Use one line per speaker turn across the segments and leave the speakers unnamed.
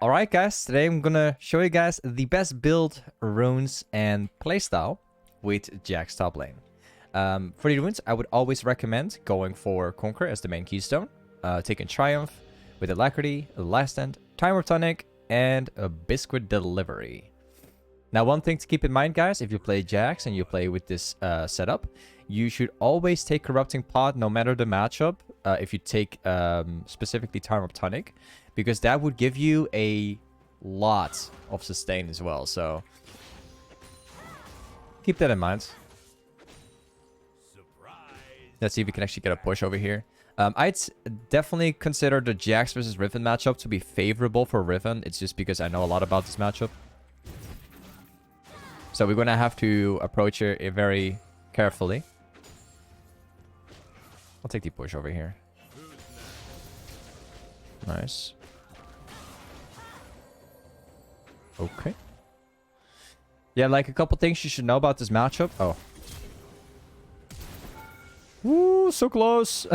Alright guys, today I'm gonna show you guys the best build, runes, and playstyle with Jax top lane. For the runes, I would always recommend going for Conquer as the main keystone, taking Triumph with Alacrity, Last Stand, Time of Tonic, and a Biscuit Delivery. Now one thing to keep in mind guys, if you play Jax and you play with this setup, you should always take Corrupting Pot no matter the matchup, if you take specifically Time of Tonic, because that would give you a lot of sustain as well, so keep that in mind. Let's see if we can actually get a push over here. I'd definitely consider the Jax versus Riven matchup to be favorable for Riven. It's just because I know a lot about this matchup. So we're going to have to approach it very carefully. I'll take the push over here. Nice. Okay. Yeah, like a couple things you should know about this matchup. Oh. Woo, so close.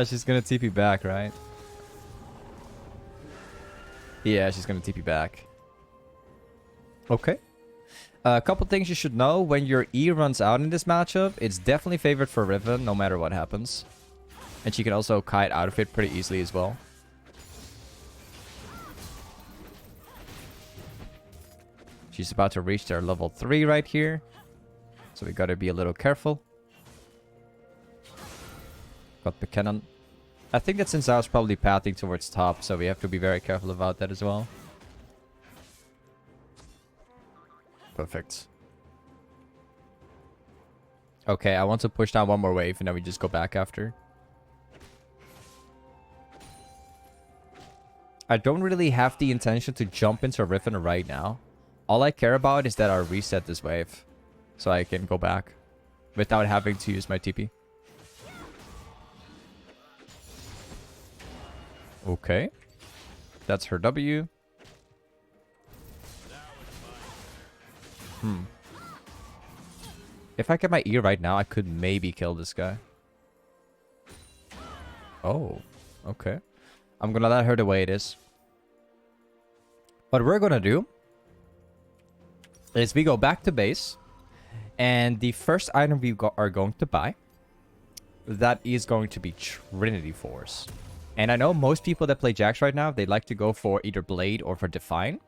She's gonna TP back, right? Yeah, she's gonna TP back. Okay. A couple things you should know. When your E runs out in this matchup, it's definitely favored for Riven, no matter what happens. And she can also kite out of it pretty easily as well. She's about to reach their level 3 right here. So we gotta be a little careful. Got the cannon. I think that since I was probably pathing towards top, so we have to be very careful about that as well. Perfect. Okay, I want to push down one more wave and then we just go back after. I don't really have the intention to jump into Riven right now. All I care about is that I reset this wave so I can go back without having to use my TP. Okay. That's her W. If I get my E right now, I could maybe kill this guy. Oh, okay. I'm gonna let her the way it is. What we're gonna do is we go back to base, and the first item we are going to buy, that is going to be Trinity Force. And I know most people that play Jax right now, they like to go for either Blade or for Define.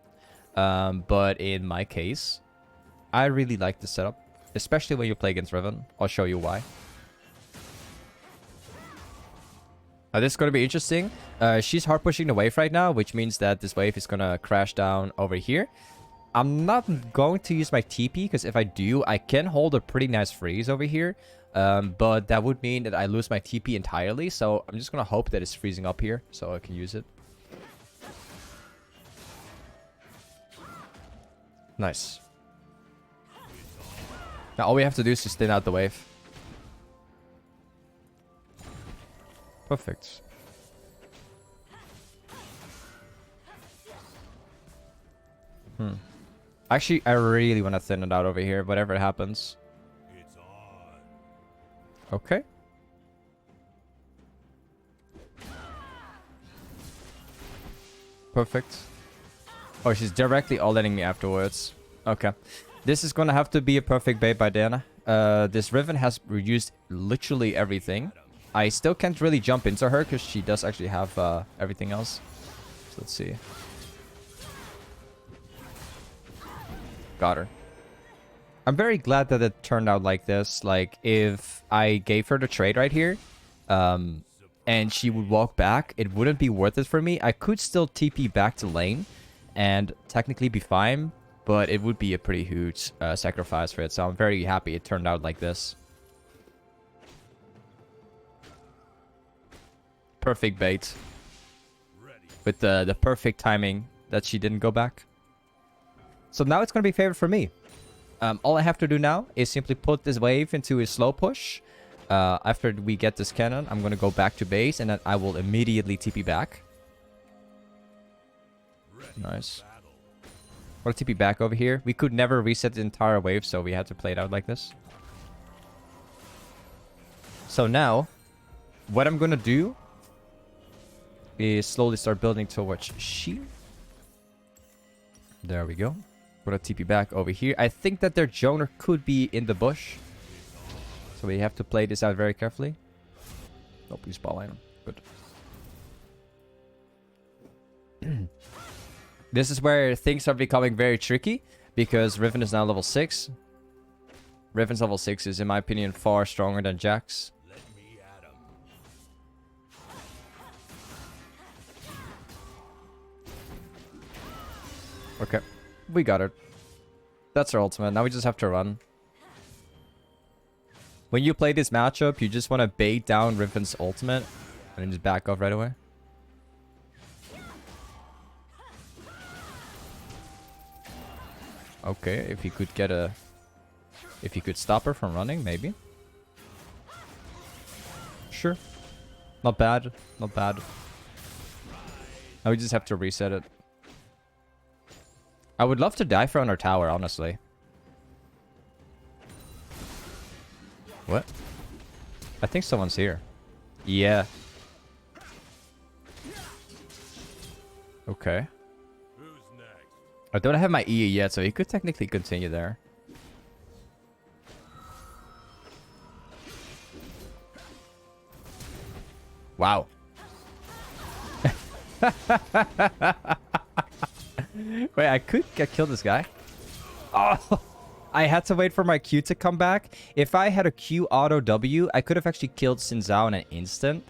But in my case, I really like the setup, especially when you play against Riven. I'll show you why. Now this is going to be interesting. She's hard pushing the wave right now, which means that this wave is going to crash down over here. I'm not going to use my TP, because if I do, I can hold a pretty nice freeze over here. But that would mean that I lose my TP entirely. So I'm just going to hope that it's freezing up here so I can use it. Nice. Now all we have to do is just thin out the wave. Perfect. Actually, I really want to thin it out over here, whatever happens. Okay. Perfect. Oh, she's directly all-inning me afterwards. Okay. This is going to have to be a perfect bait by Diana. This Riven has reused literally everything. I still can't really jump into her because she does actually have everything else. So let's see. Got her. I'm very glad that it turned out like this. Like, if I gave her the trade right here, and she would walk back, it wouldn't be worth it for me. I could still TP back to lane and technically be fine, but it would be a pretty huge sacrifice for it. So I'm very happy it turned out like this. Perfect bait. With the perfect timing that she didn't go back. So now it's going to be favored for me. All I have to do now is simply put this wave into a slow push. After we get this cannon, I'm going to go back to base, and then I will immediately TP back. Nice. We'll TP back over here. We could never reset the entire wave, so we had to play it out like this. So now, what I'm going to do is slowly start building towards Shi. There we go. Gonna TP back over here. I think that their Joner could be in the bush. So we have to play this out very carefully. Nope, he's ball line. Good. This is where things are becoming very tricky. Because Riven is now level 6. Riven's level 6 is, in my opinion, far stronger than Jax. Okay, we got it. That's our ultimate. Now we just have to run. When you play this matchup, you just want to bait down Riven's ultimate and then just back off right away. Okay, if he could get a... If he could stop her from running, maybe. Sure. Not bad. Not bad. Now we just have to reset it. I would love to die for on our tower, honestly. What? I think someone's here. Yeah. Okay. I don't have my E yet, so he could technically continue there. Wow. Wait, I could kill this guy. Oh, I had to wait for my Q to come back. If I had a Q auto W, I could have actually killed Xin Zhao in an instant.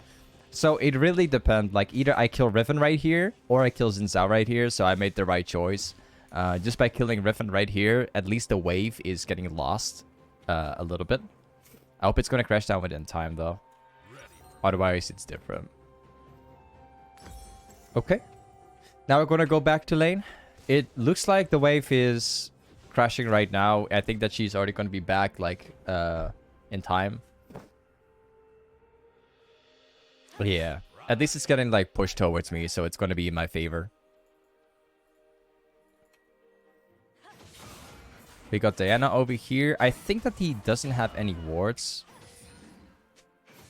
So it really depends. Like, either I kill Riven right here, or I kill Xin Zhao right here. So I made the right choice. Just by killing Riven right here, at least the wave is getting lost a little bit. I hope it's going to crash down within time, though. Otherwise, it's different. Okay. Now we're going to go back to lane. It looks like the wave is crashing right now. I think that she's already going to be back, like, in time. But yeah. At least it's getting, like, pushed towards me, so it's going to be in my favor. We got Diana over here. I think that he doesn't have any wards.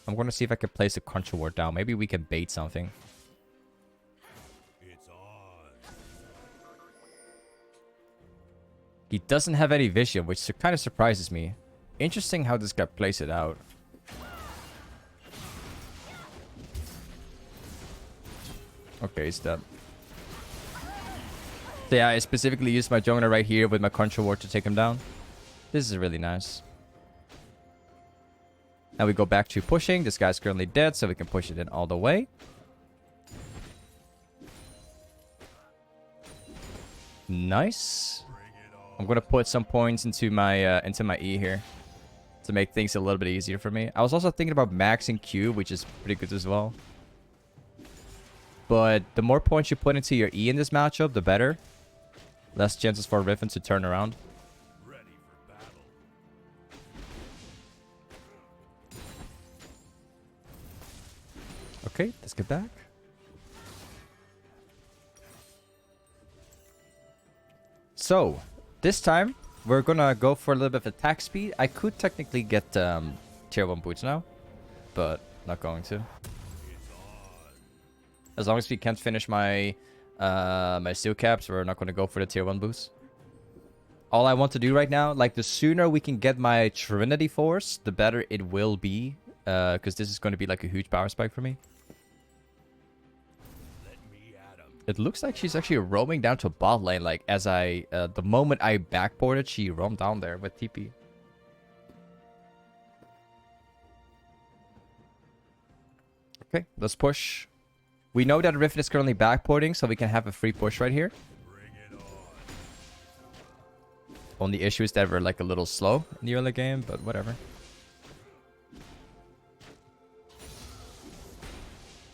I'm going to see if I can place a control ward down. Maybe we can bait something. He doesn't have any vision, which kind of surprises me. Interesting how this guy plays it out. Okay, he's dead. So yeah, I specifically used my Joner right here with my control ward to take him down. This is really nice. Now we go back to pushing. This guy's currently dead, so we can push it in all the way. Nice. I'm gonna put some points into my E here to make things a little bit easier for me. I was also thinking about maxing Q, which is pretty good as well. But the more points you put into your E in this matchup, the better. Less chances for Riven to turn around. Okay, let's get back. So, this time, we're gonna go for a little bit of attack speed. I could technically get tier 1 boots now, but not going to. As long as we can't finish my my steel caps, we're not gonna go for the tier 1 boost. All I want to do right now, like the sooner we can get my Trinity Force, the better it will be. Because this is going to be like a huge power spike for me. It looks like she's actually roaming down to bot lane. Like, as the moment I backboarded, she roamed down there with TP. Okay, let's push. We know that Riven is currently backporting, so we can have a free push right here. Only issue is that we're like a little slow in the early game, but whatever.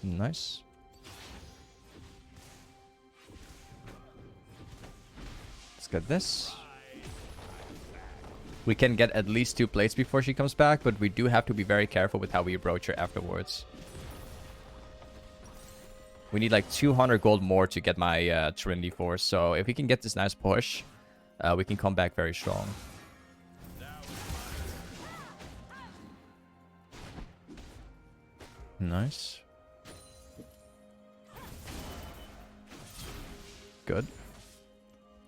Nice. Let's get this. We can get at least 2 plates before she comes back, but we do have to be very careful with how we approach her afterwards. We need like 200 gold more to get my Trinity Force, so if we can get this nice push, we can come back very strong. Nice. Good.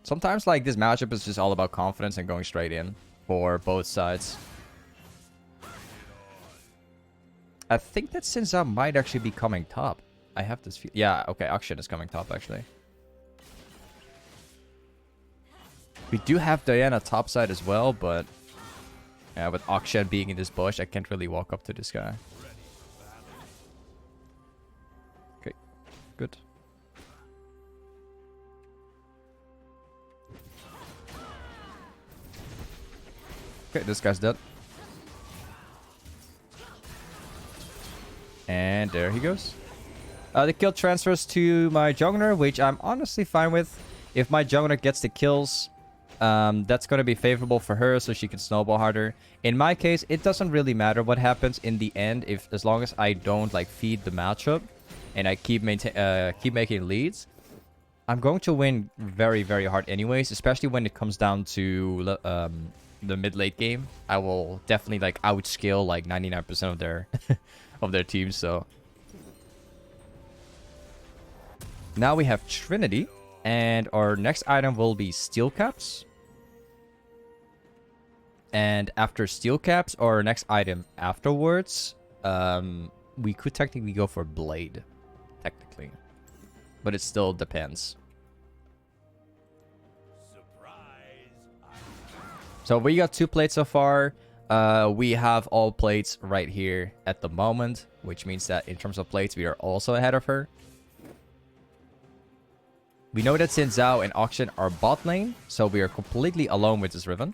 Sometimes, like, this matchup is just all about confidence and going straight in for both sides. I think that Xin Zhao might actually be coming top. I have this feel. Yeah, okay, Akshan is coming top, actually. We do have Diana topside as well, but... yeah, with Akshan being in this bush, I can't really walk up to this guy. Okay, good. Okay, this guy's dead. And there he goes. The kill transfers to my jungler, which I'm honestly fine with. If my jungler gets the kills, that's going to be favorable for her, so she can snowball harder. In my case, it doesn't really matter what happens in the end, as long as I don't like feed the matchup and I keep making leads. I'm going to win very, very hard anyways, especially when it comes down to the mid-late game. I will definitely like outscale like 99% of their of their teams. So now we have Trinity, and our next item will be Steel Caps. And after Steel Caps, our next item afterwards, we could technically go for Blade, technically, but it still depends. So we got 2 plates so far. We have all plates right here at the moment, which means that in terms of plates, we are also ahead of her. We know that Xin Zhao and Akshan are bot lane, so we are completely alone with this Riven.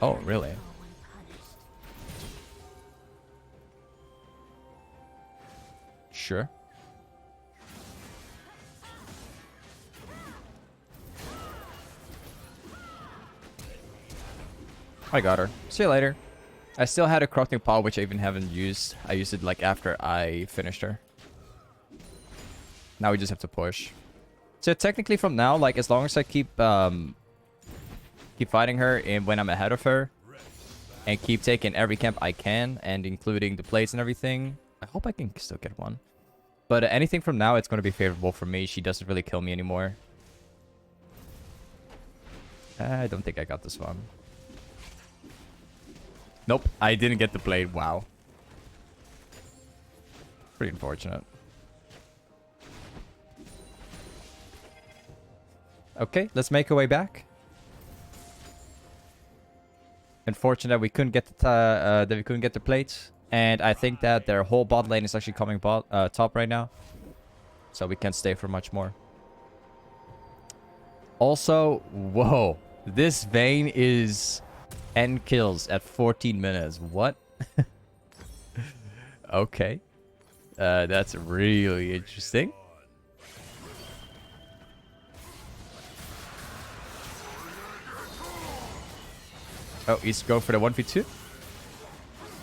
Oh, really? Sure. I got her. See you later. I still had a crafting pod, which I even haven't used. I used it like after I finished her. Now we just have to push. So technically from now, like as long as I keep fighting her and when I'm ahead of her and keep taking every camp I can, and including the plates and everything, I hope I can still get one. But anything from now, it's going to be favorable for me. She doesn't really kill me anymore. I don't think I got this one. Nope, I didn't get the blade. Wow. Pretty unfortunate. Okay, let's make our way back. Unfortunate that we couldn't get the plates, and I think that their whole bot lane is actually coming top right now, so we can't stay for much more. Also, whoa, this Vayne is 10 kills at 14 minutes. What? Okay, that's really interesting. Oh, he's going for the 1v2.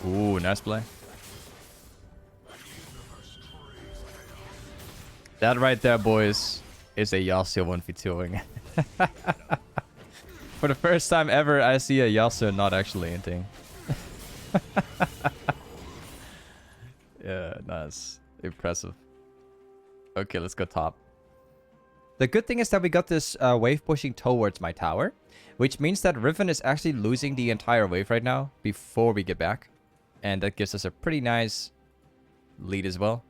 Ooh, nice play. That right there, boys, is a Yasuo 1v2ing. For the first time ever, I see a Yasuo not actually inting. Yeah, nice. Impressive. Okay, let's go top. The good thing is that we got this wave pushing towards my tower, which means that Riven is actually losing the entire wave right now before we get back. And that gives us a pretty nice lead as well.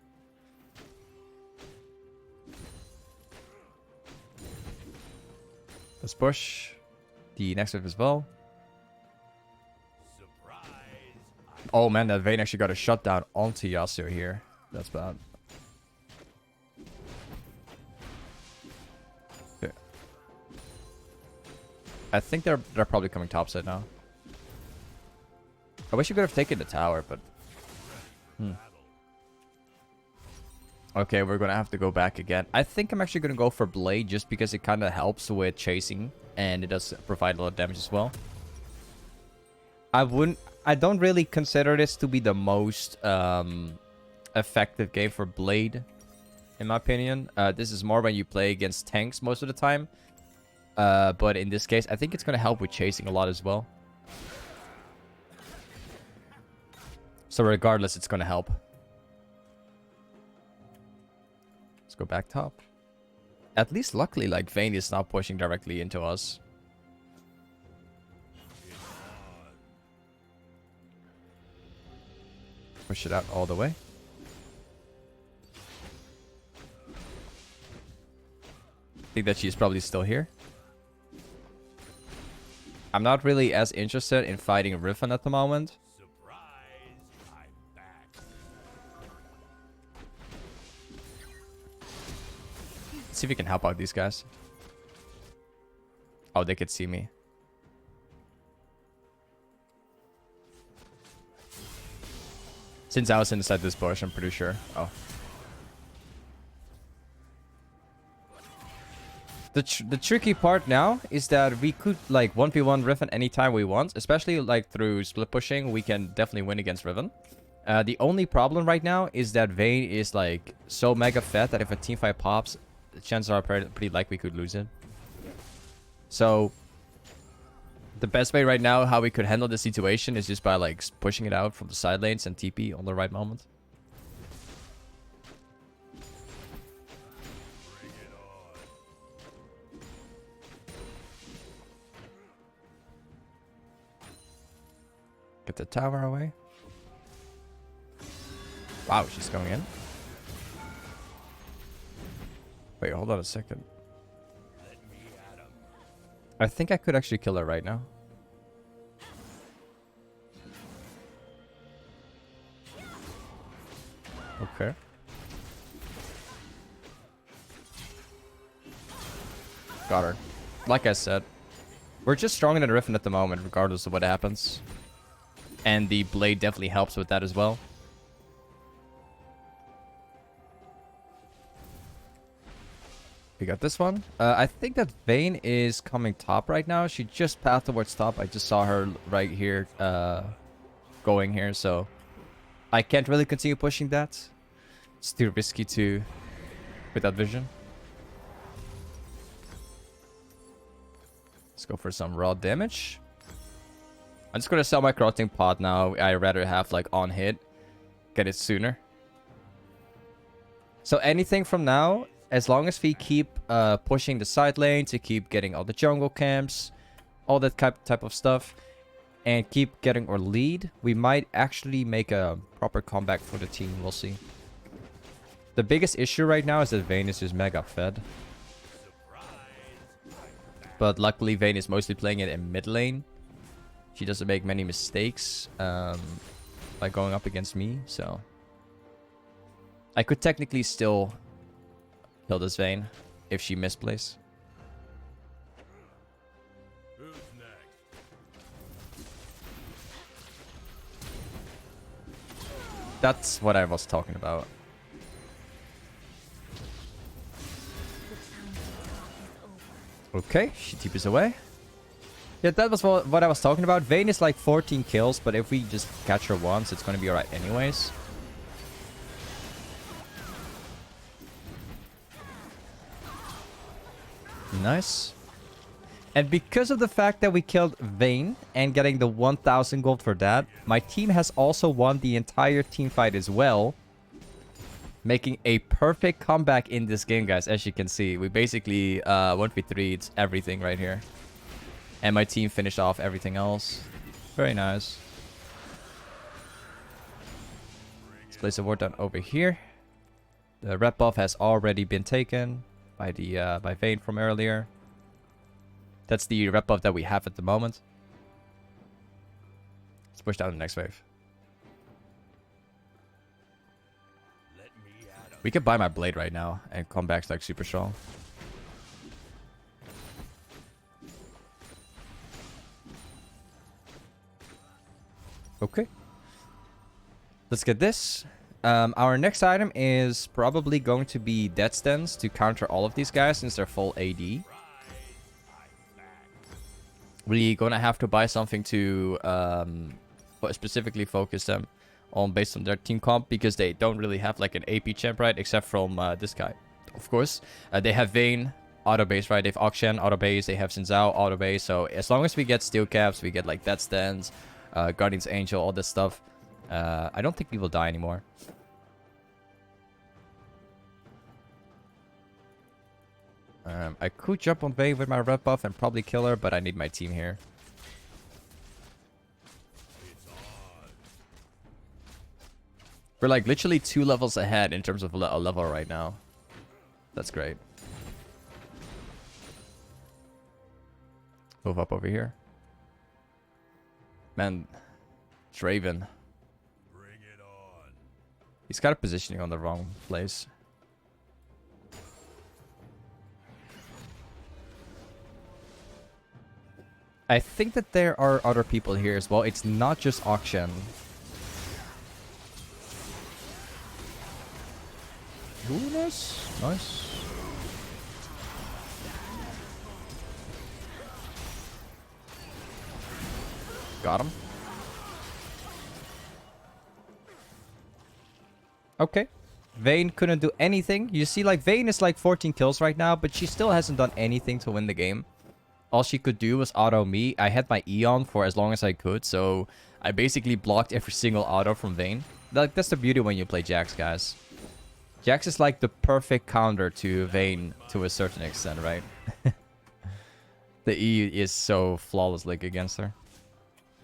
Let's push the next wave as well. Oh man, that Vayne actually got a shutdown onto Yasuo here. That's bad. Okay. I think they're probably coming topside now. I wish you could have taken the tower, but... Okay, we're gonna have to go back again. I think I'm actually gonna go for Blade just because it kind of helps with chasing, and it does provide a lot of damage as well. I don't really consider this to be the most effective game for Blade, in my opinion. This is more when you play against tanks most of the time. But in this case, I think it's gonna help with chasing a lot as well. So regardless, it's gonna help. Let's go back top. At least luckily, like, Vayne is not pushing directly into us. Push it out all the way. I think that she's probably still here. I'm not really as interested in fighting Riven at the moment. Let's see if we can help out these guys. Oh, they could see me. Since I was inside this bush, I'm pretty sure. Oh. The tricky part now is that we could like 1v1 Riven anytime we want. Especially like through split pushing, we can definitely win against Riven. The only problem right now is that Vayne is like so mega fed that if a teamfight pops, the chances are pretty likely we could lose it. So the best way right now how we could handle the situation is just by like pushing it out from the side lanes and TP on the right moment. Get the tower away. Wow, she's going in. Wait, hold on a second. I think I could actually kill her right now. Okay. Got her. Like I said, we're just stronger than Riven at the moment, regardless of what happens. And the blade definitely helps with that as well. We got this one. I think that Vayne is coming top right now. She just passed towards top. I just saw her right here going here. So I can't really continue pushing that. It's too risky to with that vision. Let's go for some raw damage. I'm just gonna sell my corrupting pot now. I'd rather have like on hit. Get it sooner. So anything from now, as long as we keep pushing the side lane to keep getting all the jungle camps, all that type of stuff, and keep getting our lead, we might actually make a proper comeback for the team. We'll see. The biggest issue right now is that Vayne is just mega fed. But luckily Vayne is mostly playing it in mid lane. She doesn't make many mistakes by going up against me, so I could technically still kill this Vayne if she misplays. That's what I was talking about. Okay, she TPs away. Yeah, that was what I was talking about. Vayne is like 14 kills, but if we just catch her once, it's going to be alright anyways. Nice. And because of the fact that we killed Vayne and getting the 1000 gold for that, my team has also won the entire team fight as well. Making a perfect comeback in this game, guys. As you can see, we basically 1v3'd everything right here. And my team finished off everything else. Very nice. Let's place a ward down over here. The red buff has already been taken by the by Vayne from earlier. That's the red buff that we have at the moment. Let's push down the next wave. We could buy my blade right now and come back like super strong. Okay. Let's get this. Our next item is probably going to be Death Stance to counter all of these guys since they're full AD. We're gonna have to buy something to specifically focus them on based on their team comp because they don't really have like an AP champ, right? Except from this guy, of course. They have Vayne, auto base, right? They have Akshan, auto base. They have Xin Zhao, auto base. So as long as we get steel caps, we get like Death Stance, Guardian's Angel, all this stuff. I don't think we will die anymore. I could jump on Vayne with my red buff and probably kill her, but I need my team here. We're like literally 2 levels ahead in terms of a level right now. That's great. Move up over here. Man, Draven.
Bring it on.
He's got a positioning on the wrong place. I think that there are other people here as well. It's not just Auction. Ooh, nice. Nice. Got him. Okay. Vayne couldn't do anything. You see, like, Vayne is like 14 kills right now, but she still hasn't done anything to win the game. All she could do was auto me. I had my E on for as long as I could, so I basically blocked every single auto from Vayne. Like, that's the beauty when you play Jax, guys. Jax is like the perfect counter to Vayne to a certain extent, right? The E is so flawless like against her.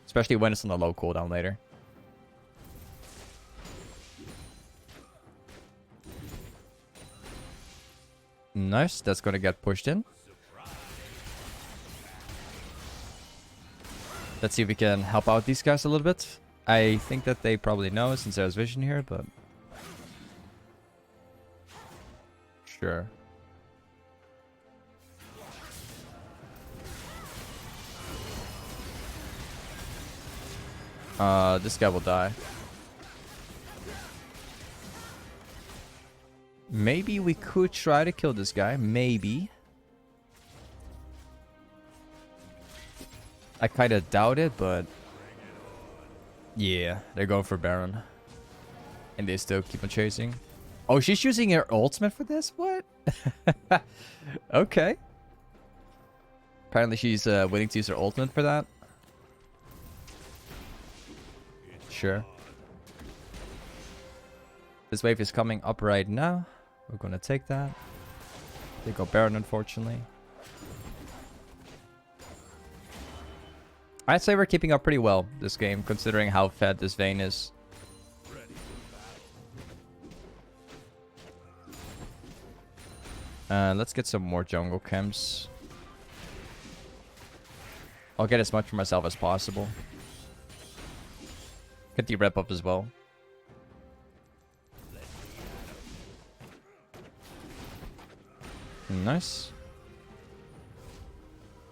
Especially when it's on a low cooldown later. Nice, that's gonna get pushed in. Let's see if we can help out these guys a little bit. I think that they probably know since there's vision here, but... Sure. This guy will die. Maybe we could try to kill this guy. Maybe. I kind of doubt it, but... Yeah, they're going for Baron. And they still keep on chasing. Oh, she's using her ultimate for this? What? Okay. Apparently she's willing to use her ultimate for that. Sure. This wave is coming up right now. We're gonna take that. They go Baron, unfortunately. I'd say we're keeping up pretty well this game, considering how fed this Vayne is. Let's get some more jungle camps. I'll get as much for myself as possible. Get the rep up as well. Nice.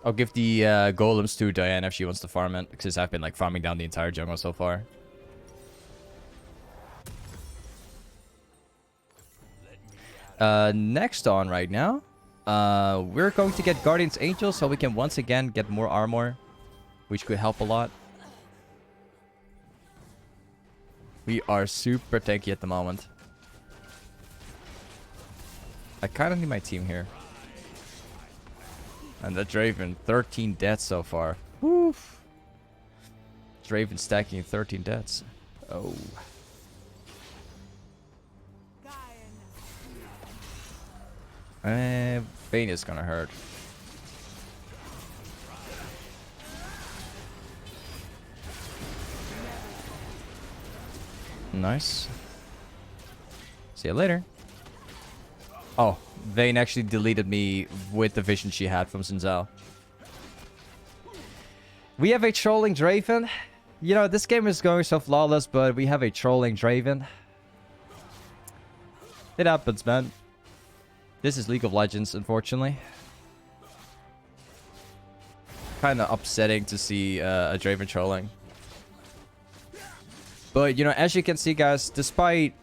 I'll give the golems to Diana if she wants to farm it, because I've been like farming down the entire jungle so far. Next on right now, we're going to get Guardian's Angel so we can once again get more armor, which could help a lot. We are super tanky at the moment. I kind of need my team here. And the Draven, 13 deaths so far. Woof. Draven stacking 13 deaths. Oh. Vayne is gonna hurt. Nice. See you later. Oh, Vayne actually deleted me with the vision she had from Xin Zhao. We have a trolling Draven. You know, this game is going so flawless, but we have a trolling Draven. It happens, man. This is League of Legends, unfortunately. Kind of upsetting to see a Draven trolling. But, you know, as you can see, guys, despite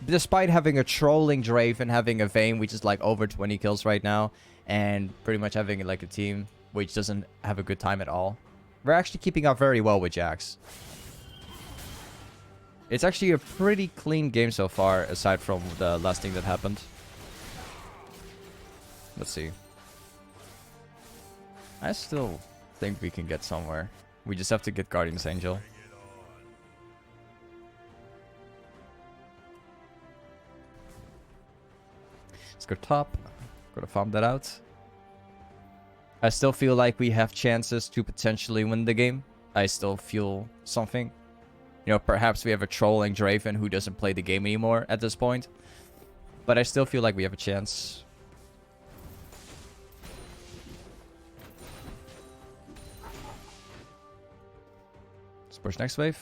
having a trolling Draven, having a Vayne, which is like over 20 kills right now, and pretty much having like a team which doesn't have a good time at all, we're actually keeping up very well with Jax. It's actually a pretty clean game so far, aside from the last thing that happened. Let's see. I still think we can get somewhere. We just have to get Guardian's Angel. Let's go top. Gotta farm that out. I still feel like we have chances to potentially win the game. I still feel something. You know, perhaps we have a trolling Draven who doesn't play the game anymore at this point. But I still feel like we have a chance. Let's push next wave.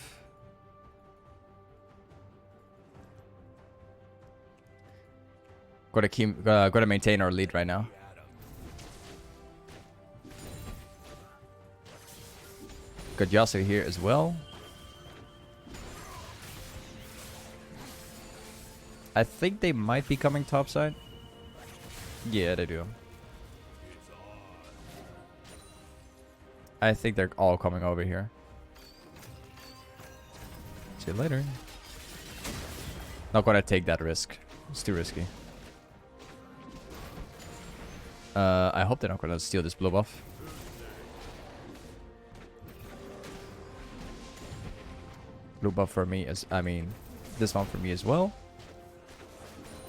Gotta maintain our lead right now. Got Yasuo here as well. I think they might be coming topside. Yeah, they do. I think they're all coming over here. See you later. Not gonna take that risk. It's too risky. I hope they're not gonna steal this blue buff. Blue buff for me is, I mean, this one for me as well.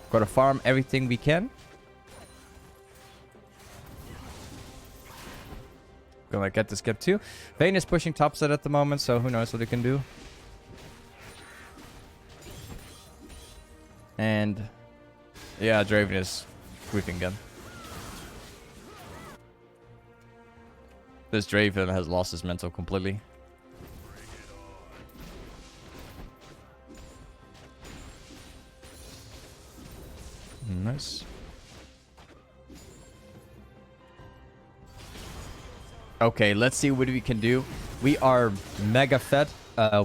Gotta farm everything we can. Gonna get this skip too. Vayne is pushing topside at the moment, so who knows what he can do. And yeah, Draven is whipping gun. This Draven has lost his mental completely. Nice. Okay, let's see what we can do. We are mega fed.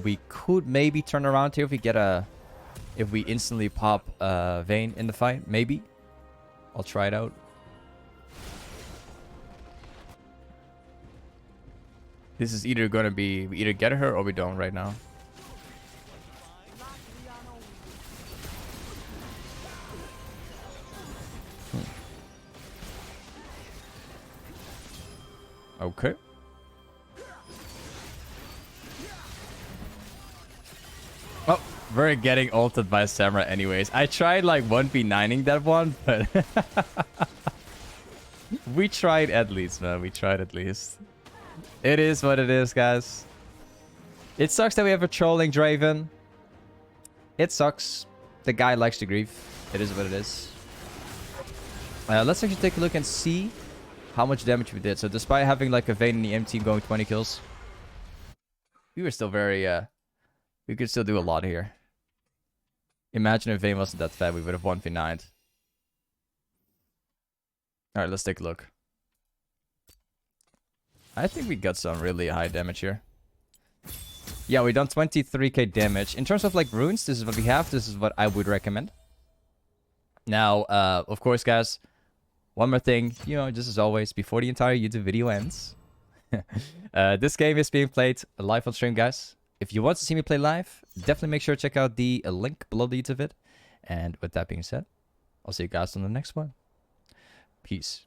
We could maybe turn around here if we get a... If we instantly pop Vayne in the fight. Maybe. I'll try it out. This is either going to be... We either get her or we don't right now. Okay. Oh, we're getting ulted by Samra anyways. I tried like 1v9ing that one, but... we tried at least, man. We tried at least. It is what it is, guys. It sucks that we have a trolling Draven. It sucks. The guy likes to grieve. It is what it is. Let's actually take a look and see how much damage we did. So despite having like a Vayne in the M team going 20 kills, we were still very, we could still do a lot here. Imagine if Vayne wasn't that fat, we would have 1v9'd. Alright, let's take a look. I think we got some really high damage here. Yeah, we done 23k damage. In terms of like runes, this is what we have. This is what I would recommend. Now, of course, guys, one more thing, you know, just as always, before the entire YouTube video ends, this game is being played live on stream, guys. If you want to see me play live, definitely make sure to check out the link below the YouTube vid. And with that being said, I'll see you guys on the next one. Peace.